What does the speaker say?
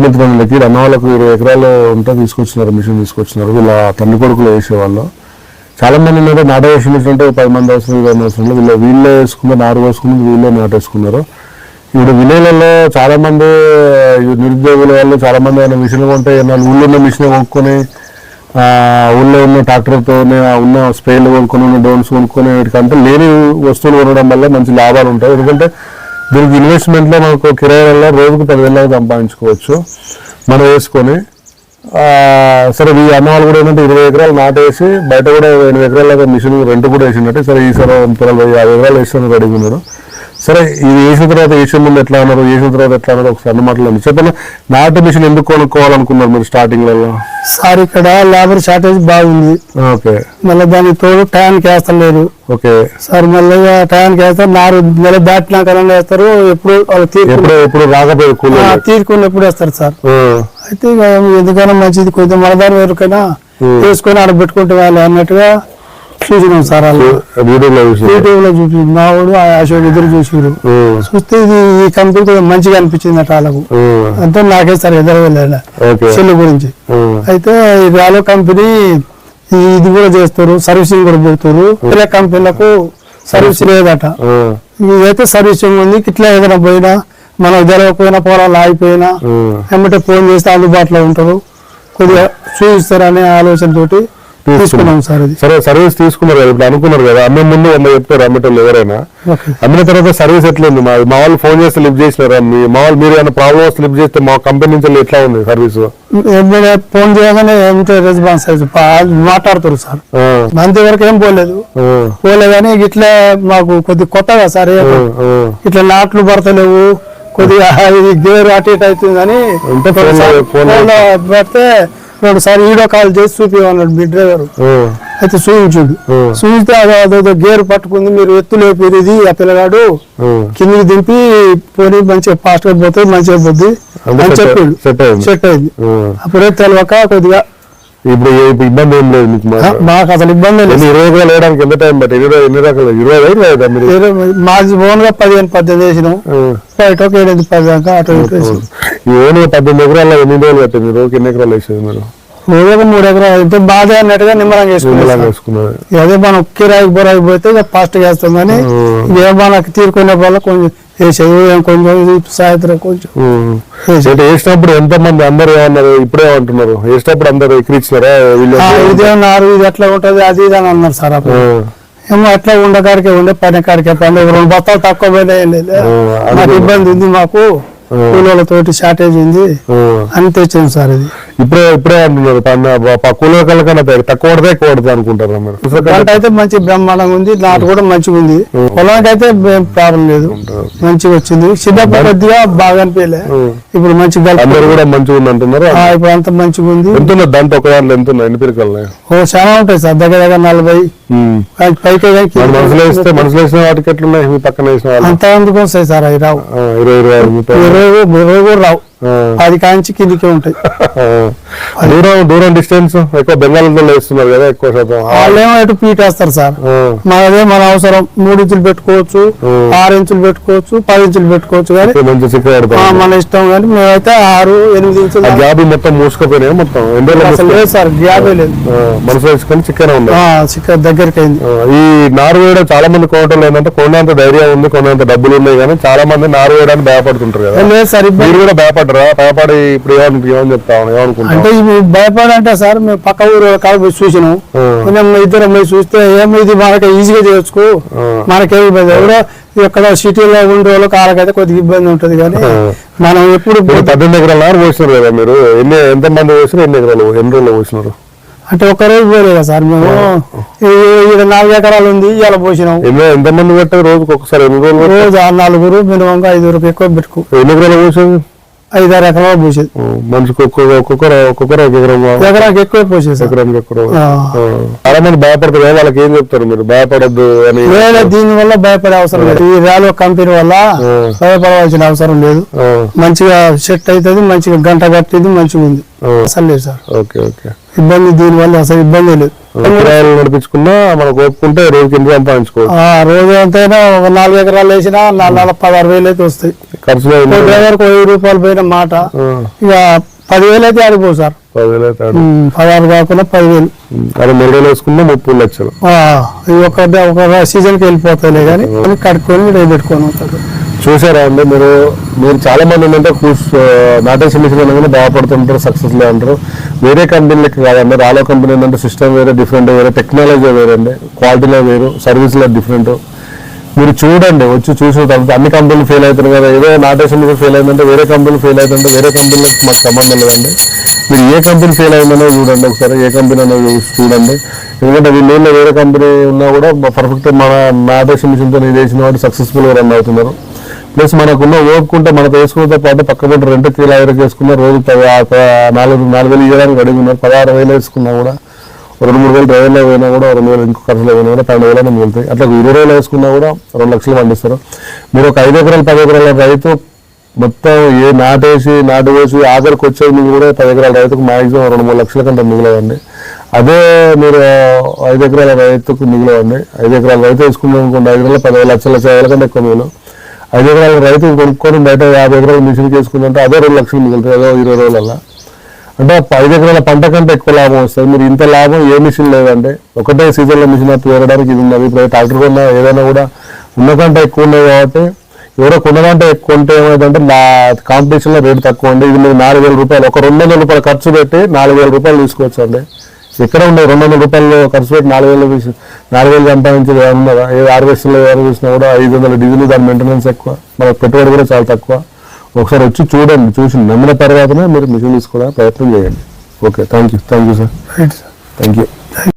మిత్రులకి అన్న వాళ్ళకు 20 ఎకరాలు ఉంటే తీసుకొచ్చినారు, మిషన్ తీసుకొచ్చినారు. వీళ్ళ తండ్రి కొడుకులు వేసేవాళ్ళు. చాలా మంది మీద నాట వేసి మిషన్ అంటే 10 మంది అవసరం, 20 అవసరం. వీళ్ళే వేసుకున్నారు, నారు వేసుకున్నారు, వీళ్ళే నాటేసుకున్నారు. ఇప్పుడు విలేజ్లలో చాలా మంది నిరుద్యోగుల వాళ్ళు చాలా మంది అయినా మిషన్లు కొంటే ఊళ్ళో ఉన్న మిషన్ కొనుక్కొని ఊళ్ళో ఉన్న ట్రాక్టర్తోనే ఉన్న స్ప్రేలు కొనుక్కొని ఉన్న డ్రోన్స్ కొనుక్కొని వీటికంటే లేని వస్తువులు కొనడం వల్ల మంచి లాభాలు ఉంటాయి. ఎందుకంటే దీనికి ఇన్వెస్ట్మెంట్లో మనకు కిరాయిలలో రోజుకు 10,000 సంపాదించుకోవచ్చు మనం వేసుకొని. సరే ఈ అన్న వాళ్ళు కూడా ఏంటంటే 20 ఎకరాలు నాటేసి బయట కూడా 8 ఎకరాల మిషన్ రెంట్ కూడా వేసినట్టే. సరే ఈసారి 50 ఎకరాలు వేసిన రెడీగా ఉన్నాడు. సరే ఇది వేసిన తర్వాత వేసే ముందు ఎట్లా అన్నారు, వేసిన తర్వాత ఎట్లా అన్నారు ఒకసారి అన్న మాటలు చెప్పండి. నాటు మిషన్ ఎందుకు కొనుక్కోవాలనుకున్నారు మీరు స్టార్టింగ్లలో? సార్ ఇక్కడ లేబర్ షార్టేజ్ బాగుంది. ఓకే. మళ్ళీ దానికి తోడు టయానికి వేస్తలేరు. Okay sir. మళ్ళీ టయానికి వేస్తారు, నారు నెల దాటినాక వేస్తారు. ఎప్పుడు రాకపోయి తీరుకున్నప్పుడు వేస్తారు సార్. అయితే ఇక ఎందుకైనా మంచిది, కొంచెం మలదారు వరకైనా వేసుకొని ఆడ పెట్టుకుంటే వాళ్ళు అన్నట్టుగా చూసినాం సార్. వాళ్ళు యూట్యూబ్ లో చూసి మావాడు అశోక్ ఇద్దరు చూసారు. చూస్తే ఇది ఈ కంపెనీ కొంచెం మంచిగా అనిపించింది అట వాళ్ళకు. అంటే నాకే సార్ ఎదురు వెళ్ళాడు సెల్ గురించి. అయితే ఈ రాలో కంపెనీ ఇది కూడా చేస్తారు, సర్వీసింగ్ కూడా పెడతారు. వేరే కంపెనీలకు సర్వీస్ లేదట. ఇదైతే సర్వీసింగ్ ఉంది. ఇట్లా ఏదైనా పోయినా మనం జరగకపోయినా పొలాలు ఆగిపోయినా ఏమంటే ఫోన్ చేస్తే అందుబాటులో ఉంటారు, కొద్దిగా చూపిస్తారనే ఆలోచనతోటి తీసుకున్నాం సార్. సరే సర్వీస్ తీసుకున్నారు కదా, ఇప్పుడు అనుకున్నారు కదా అమ్మే ముందు 100 చెప్తారు అమ్మేటోళ్ళు ఎవరైనా. అమ్మిన తర్వాత సర్వీస్ ఎట్లుంది? మా వాళ్ళు ఫోన్ చేస్తే లిఫ్ట్ చేసినారా? మా వాళ్ళు మీరు ఏమైనా ప్రాబ్లమ్ వస్తే లిఫ్ట్ చేస్తే మా కంపెనీ నుంచి ఎట్లా ఉంది సర్వీస్? ఫోన్ చేయగానే ఏమిటో రెస్పాన్స్ మాట్లాడుతారు సార్. అంతవరకు ఏం పోలేదని ఇట్లా మాకు కొద్దిగా కొత్తగా సార్, ఇట్లా నాట్లు పడతలేవు, కొద్దిగా గేరు అటు ఇటు అవుతుందని పడితే 2 సార్లు వీడియో కాల్ చేసి చూపించమన్నాడు మీ డ్రైవర్. అయితే చూపించుడు. చూపిస్తే అదో గేరు పట్టుకుంది, మీరు ఎత్తులేపేది ఇది ఆ పిల్లగాడు కిందికి దింపి పోనీ మంచిగా ఫాస్ట్ గా పోతుంది, మంచిగా పోద్ది అని చెప్పాడు. సెట్ అయింది. అప్పుడే తెలియక కొద్దిగా ఇప్పుడు ఇబ్బంది ఏం లేదు మీకు? మాకు అసలు ఇబ్బంది లేదు. 20 ఎకరాలు వేయడానికి ఎంత టైం పట్టి? ఎన్ని రకాలు? 20 మాది ఓన్ గా 15-18 వేసినాం. బయట 7-10 దాకా అటు ఈ ఓన్ 18 ఎకరాల్లో ఎన్ని రోజులు పట్టింది? రోజుకి ఎన్ని ఎకరాలు వేసేది మీరు? రోజుగా 3 ఎకరాలు అయితే బాధ అన్నట్టుగా నిమ్మరంగా వేసుకున్నాం. అదే మనం కిరాయికి బొరాయికి పోతే ఇక ఫాస్ట్ గా వేస్తాం. కానీ ఏ మనకి తీరుకునే వల్ల కొంచెం వేసేది కొంచెం సాయంత్రం కొంచెం వేసినప్పుడు ఎంత మంది అందరు ఏమన్నారు? ఇప్పుడే ఏమంటున్నారు? వేసినప్పుడు అందరు ఎక్కిరిచ్చినారా? ఇదేమన్నారు ఇది ఎట్లా ఉంటది అది ఇది అని అన్నారు సార్. అప్పుడు ఏమో ఎట్లా ఉండకాడికే ఉండే పని కాడికే పని 2 బస్తాలు తక్కువ పోయినాయి. మాకు ఇబ్బంది ఉంది, మాకు కూలీలతోటి షార్టేజ్ ఉంది అని తెచ్చాము సార్. ఇది ఇప్పుడే అంటున్నారు కూలీల కన్నా తక్కువ పడితే ఎక్కువ పడుతుంది అనుకుంటారు మీరు? పంట అయితే మంచి బ్రహ్మాండంగా ఉంది, నాటు కూడా మంచిగా ఉంది. పొలానికి అయితే ప్రాబ్లం లేదు, మంచిగా వచ్చింది. చిన్నప్పుడు కొద్దిగా బాగా అనిపించలే, ఇప్పుడు మంచిగా కూడా మంచిగా ఉంది అంటున్నారు. ఇప్పుడు అంత మంచిగా ఉంది. ఎంత దాంట్లో ఒక దాంట్లో ఎంత ఉన్నాయి? ఎన్ని పిరికలు? చాలా ఉంటాయి సార్, దగ్గర 40 పైకి. మనసులో వేసిన వాటికి ఎట్లున్నాయి? మీ పక్కన వేసిన అంత ఎందుకు వస్తాయి సార్? అవి రావు. 20 కూడా రావు. 10 కాంచి కిందికి ఉంటాయి. దూరం డిస్టెన్స్ ఎక్కువ బెంగాల్లో వేస్తున్నారు కదా ఎక్కువ శాతం. వాళ్ళేమో ఎటు పీట్ వేస్తారు సార్. మనదే మన అవసరం 3 ఇంచులు పెట్టుకోవచ్చు, 6 ఇంచులు పెట్టుకోవచ్చు, 10 ఇంచులు పెట్టుకోవచ్చు. కానీ మన ఇష్టం. కానీ మేమైతే 6-8 ఇంచులు. గ్యాబ్ మొత్తం మూసుకుపోయినాయి మొత్తం. అసలు లేదు సార్, గ్యాబే లేదు. మనసు వేసుకొని చికెన్ ఉంది, చికెన్ దగ్గరికి అయింది. ఈ నారు వేయడం చాలా మంది కొనటం ఏంటంటే కొన్నంత ధైర్యం ఉంది, కొన్నంత డబ్బులు ఉన్నాయి. కానీ చాలా మంది నారు వేయడానికి భయపడుతుంటారు కదా. లేదు సార్, మీరు కూడా భయపడి ఇప్పుడు ఏమని చెప్తాను ఏమనుకుంటా అంటే భయపడంటే సార్ మేము పక్క ఊరు కాడ పోయి చూసినాం. ఇద్దరం పోయి చూస్తే ఏమో ఇది మనకి ఈజీగా చేయొచ్చు, మనకేమి ఇబ్బంది. ఎవరో ఎక్కడ సిటీలో ఉండే వాళ్ళకి వాళ్ళకైతే కొద్దిగా ఇబ్బంది ఉంటుంది. కానీ మనం ఎప్పుడు 18 ఎకరాల నారు పోసినారు కదా మీరు? ఎంత మంది పోసినారు? ఎన్ని రోజులు పోసినారు? అంటే ఒక్కరోజు పోలేదా సార్? మేము 4 ఎకరాలు ఉంది, ఇలా పోసినాం. ఎంతమంది పెట్టారు రోజుకి? ఒకసారి రోజు 4 మినిమం 5 ఎక్కువ పెట్టుకో. ఎన్ని ఎకరాలు పోసేది? 5-6 ఎకరాలు పోసేది. మనిషికి ఎకరానికి ఎక్కువ పోసేది. ఎకరానికి ఎక్కువ. చాలా మంది భయపడతారు, వాళ్ళకి ఏం చెప్తారు మీరు? భయపడద్దు అని. దీని వల్ల భయపడే అవసరం లేదు. ఈ ర్యాలో కంపెనీ వల్ల భయపడవలసిన అవసరం లేదు. మంచిగా సెట్ అవుతుంది, మంచిగా గంట కట్టింది, మంచిగా ఉంది. అసలు లేదు సార్ ఇబ్బంది. దీని వల్ల అసలు ఇబ్బంది లేదు. నడిపించుకున్నా మనకు ఒప్పుకుంటే రోజుకి ఎంత సంపాదించుకోవచ్చు. రోజు ఎంతైనా 4 ఎకరాలు వేసినా 16,000 అయితే వస్తాయి. ఖర్చులో డ్రైవర్కి 1000 రూపాయలు పోయిన మాట ఇక 10,000 అయితే ఆడిపోవు సార్. 10,000 అయితే 16 కాకుండా 10,000 అది 3 రోజులు వేసుకున్నా 30 లక్షలు. ఇది ఒక సీజన్కి వెళ్ళిపోతాయిలే కానీ కట్టుకొని రేపు పెట్టుకొని ఉంటారు. చూసారా అండి మీరు చాలా మంది ఏంటంటే నాటేషన్ మిషన్ అనగానే బాగుపడుతుంటారు, సక్సెస్ లే అంటారు. వేరే కంపెనీలకి కాదండి, రాలో కంపెనీ ఏంటంటే సిస్టమ్ వేరే, డిఫరెంట్ వేరే, టెక్నాలజీ వేరే అండి, క్వాలిటీలో వేరు, సర్వీస్లో డిఫరెంట్. మీరు చూడండి, వచ్చి చూసిన తర్వాత అన్ని కంపెనీలు ఫెయిల్ అవుతారు కదా, ఏదో నాటేషన్ మిషన్ ఫెయిల్ అయిందంటే వేరే కంపెనీ ఫెయిల్ అవుతుంటే వేరే కంపెనీలకు మాకు సంబంధం లేదండి. మీరు ఏ కంపెనీ ఫెయిల్ అయిందనో చూడండి, ఒకసారి ఏ కంపెనీ అనేది చూడండి. ఎందుకంటే వీళ్ళు వేరే కంపెనీ ఉన్నా కూడా పర్ఫెక్ట్ మన నాటేషన్ మిషన్తో ఇది వేసిన వాడు సక్సెస్ఫుల్గా రన్ అవుతున్నారు. ప్లస్ మనకున్న ఓపుకుంటే మనకు వేసుకున్నతో పాటు పక్కపట్టి 2 కిలోలు వేసుకున్న రోజు 4,000 ఇవ్వడానికి రెడీ ఉన్నారు. 16,000 వేసుకున్నా కూడా 2-3 వేలు డ్రైవర్లో పోయినా కూడా 2,000 ఇంకో ఖర్చులో పోయినా కూడా 12,000 మిగులుతాయి. అట్లా 20 రోజులు వేసుకున్నా కూడా 2 లక్షలు పండిస్తారు. మీరు ఒక 5 ఎకరాలు 10 ఎకరాల రైతు మొత్తం నాటు వేసి ఆఖరికి వచ్చేది మీకు కూడా 10 ఎకరాల రైతుకు మాక్సిమం 2-3 లక్షల కంటే మిగిలవండి. అదే మీరు 5 ఎకరాల రైతుకు మిగిలవండి. 5 ఎకరాల రైతు వేసుకున్నాం అనుకోండి, 5 ఎకరాలు 10 లక్షల కంటే ఎక్కువ మిగిలిన 5 ఎకరాల రైతు కొనుక్కొని బయట 50 ఎకరాల మిషన్ చేసుకుందంటే అదే 2 లక్షలు మిగులుతాయి, అదో 20 రోజులల్లో. అంటే 5 ఎకరాల పంట కంటే ఎక్కువ లాభం వస్తుంది. మీరు ఇంత లాభం ఏ మిషన్ లేదంటే, ఒకటే సీజన్లో మిషన్ వేరడానికి ఇది ఉన్నది. ఇప్పుడు ట్రాక్టర్ కొన్నా ఏదైనా కూడా ఉన్నకంటే ఎక్కువ ఉన్నాయి కాబట్టి ఎవరో కొన్నదంటే ఎక్కువ ఉంటే ఏమైందంటే కాంపిటీషన్లో రేటు తక్కువ అండి. ఇది మీరు 4,000 రూపాయలు, ఒక 200 రూపాయలు ఖర్చు పెట్టి 4,000 రూపాయలు తీసుకోవచ్చు అండి. ఎక్కడ ఉన్నాయి 200 రూపాయలు ఖర్చు పెట్టి 4,000 సంపాదించేది ఉన్నదా? ఏ హార్వెస్టర్లో ఎవరు చూసినా కూడా 500 డీజిల్, దాని మెయింటెనెన్స్ ఎక్కువ, మన పెట్టుబడి కూడా చాలా తక్కువ. ఒకసారి వచ్చి చూడండి, చూసి నమ్మిన తర్వాతనే మీరు మిషన్ తీసుకోవడానికి ప్రయత్నం చేయండి. Okay, thank you sir. Right sir, thank you.